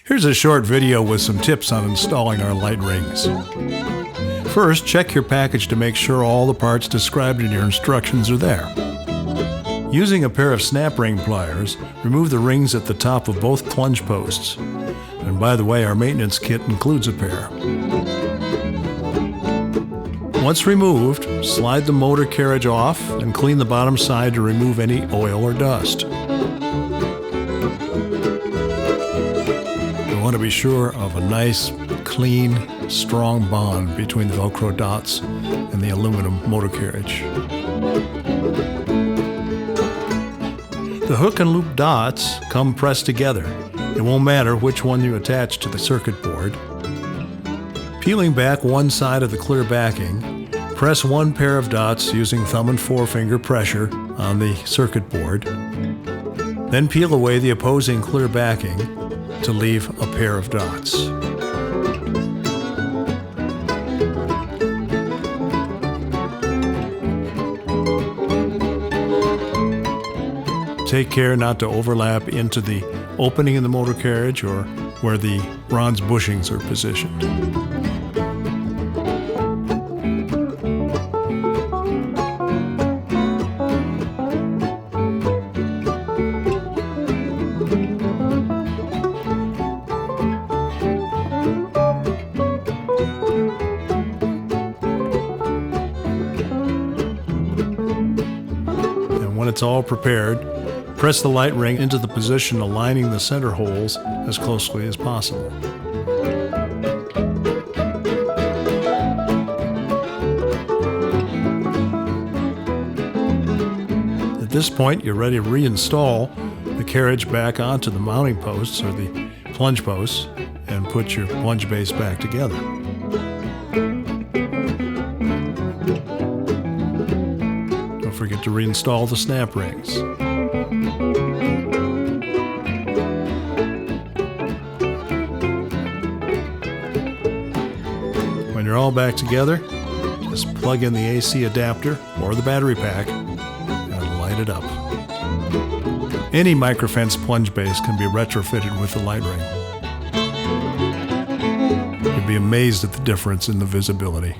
Here's a short video with some tips on installing our light rings. First, check your package to make sure all the parts described in your instructions are there. Using a pair of snap ring pliers, remove the rings at the top of both plunge posts. And by the way, our maintenance kit includes a pair. Once removed, slide the motor carriage off and clean the bottom side to remove any oil or dust. You want to be sure of a nice, clean, strong bond between the velcro dots and the aluminum motor carriage. The hook and loop dots come pressed together. It won't matter which one you attach to the circuit board. Peeling back one side of the clear backing, press one pair of dots using thumb and forefinger pressure on the circuit board. Then peel away the opposing clear backing to leave a pair of dots. Take care not to overlap into the opening in the motor carriage or where the bronze bushings are positioned. And when it's all prepared, press the light ring into the position aligning the center holes as closely as possible. At this point, you're ready to reinstall the carriage back onto the mounting posts or the plunge posts and put your plunge base back together. Don't forget to reinstall the snap rings. When you're all back together, just plug in the AC adapter or the battery pack and light it up. Any microfence plunge base can be retrofitted with the light ring. You'd be amazed at the difference in the visibility.